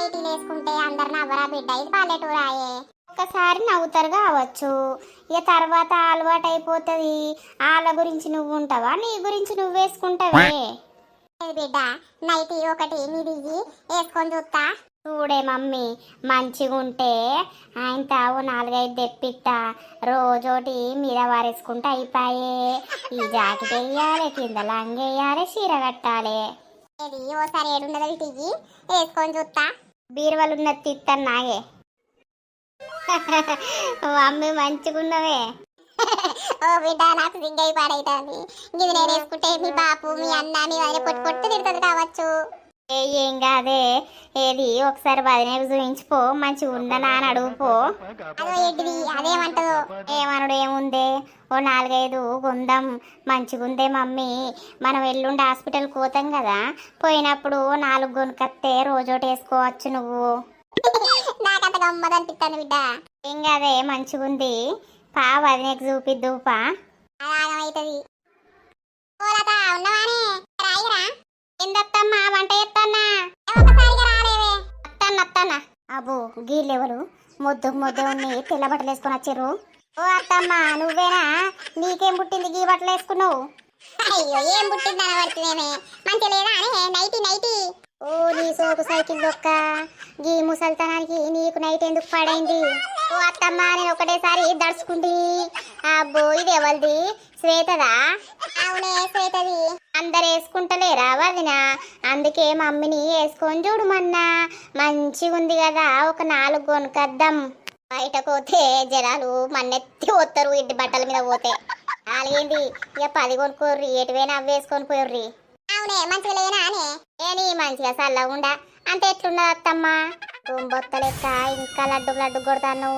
నైటీలు వేసుకుంటే అందరు నవ్వరా బిడ్డ, ఇది పల్లెటూరాయే. ఒక్కసారి నవ్వుతారు కావచ్చు, ఇక తర్వాత అలవాటు అయిపోతుంది. వాళ్ళ గురించి నువ్వు ఉంటావా, నీ గురించి నువ్వు వేసుకుంటావే. బిడ్డ నైటీ ఒకటి నీది వేసుకొని చూస్తా. చూడే మమ్మీ, మంచిగా ఉంటే ఆయన తావు 4-5 తెప్పిస్తా. రోజోటి మీద వారేసుకుంటే అయిపోయే. ఈ జాకెట్ వేయాలి, కింద లంగేయాలి, చీర కట్టాలి. ఇది ఓసారి ఏడున్నది టీజీ వేసుకొని చూస్తా. బీరువాలు ఉన్నది తిత్తాను నాగే. మమ్మీ మంచిగున్నవే. ఓ బిడ్డ నాకు సిగ్గై పాడైతుంది. ఇది నేను వేసుకుంటే మీ బాపు మీ అన్న మీ వదిన పొట్టు తిడుతుంది కావచ్చు. ఏం కాదే, ఏది ఒకసారి వదినకు చూపించిపో, మంచిగా ఉందనా అని అడుగుపో. అదో ఏంటిది అదేమంటదో. ఏమనుడు ఏముందే, ఓ 4-5 కొందాం. మంచిగుందే మమ్మీ, మనం ఎల్లుండి హాస్పిటల్కి పోతాం కదా, పోయినప్పుడు 4 కొనుకత్తే రోజోటి వేసుకోవచ్చు నువ్వు. నాకంత గమ్మది అనిపిస్తాను బిడ్డ. ఏం కాదే మంచిగుంది, పా వదినకు చూపిద్దుపా. అవుతుంది. ఉన్నవానే రాయిరా. ఏందత్తమ్మా వంట చేస్తానా? అత్తన్నా అబ్బో గీళ్ళెవరు ముద్దు ఉన్ని తెల్ల బట్టలు వేసుకొని వచ్చారు. ఓ అత్తమ్మా నువ్వేనా? నీకేం పుట్టింది గీ బట్టలు వేసుకున్నావు? అయ్యో ఏం పుట్టింది అనబడుతుందేమే, మంచి లేదా అని నైటీ. ఓ నీ సోకు సైకిల్ దొక్క, గీ ముసల్తనానికి నీకు నైట్ ఎందుకు పడైంది? ఓ అత్తమ్మా నేను ఒకటేసారి దడుచుకుంది. అబ్బో ఇది ఎవరిది? శ్వేతదా? అవునే శ్వేతది. అందరు వేసుకుంటలేరా వదిన? అందుకే మమ్మీని వేసుకొని చూడమన్నా. మంచిగా ఉంది కదా, ఒక 4 కొనుకద్దాం. బయట పోతే జనాలు మన్నెత్తి పోతారు, ఇంటి బట్టల మీద పోతే. అలాగేంది ఇక 10 కొనుక్కోర్రి, ఎటువైనా అవి వేసుకొని పోర్రి. అవునే మంచిగా లేనా అనే? ఏని మంచిగా చల్లగుండా అంత ఎట్లున్నది అత్తమ్మా? బొత్త లెక్క ఇంకా లడ్డు కొడతాను.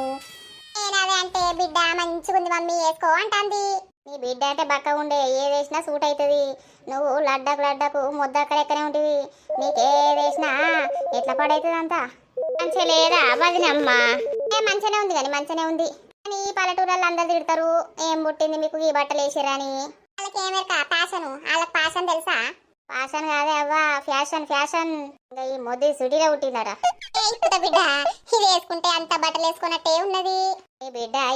నేనదే అంటే బిడ్డ మంచిగా ఉంది మమ్మీ వేసుకో అంటుంది. నీ బిడ్డ అంటే బక్క ఉండే, ఏది వేసినా సూట్ అవుతుంది. నువ్వు లడ్డకు ముద్దక్కడెక్కనే ఉంటుంది. నీకేదేసినా ఎట్లా పడవుతుంది అంతా? మంచిగా లేదా వదినమ్మ? మంచిగానే ఉంది కానీ మంచిగానే ఉంది. కానీ పల్లెటూరులో అందరు తిడతారు, ఏం పుట్టింది మీకు ఈ బట్టలు వేసిరని. వాళ్ళకి ఏమేరక ఫ్యాషన్, వాళ్ళకి ఫ్యాషన్ తెలుసా? ఫ్యాషన్ కాదే అవ్వా, ఫ్యాషన్. ఇంకా ఈ మొద్దు సుడిలో పుట్టిందట. బిడ్డ ఇది వేసుకుంటే అంత బట్టలు వేసుకున్నట్టే ఉన్నది. ఈ బిడ్డ ఈ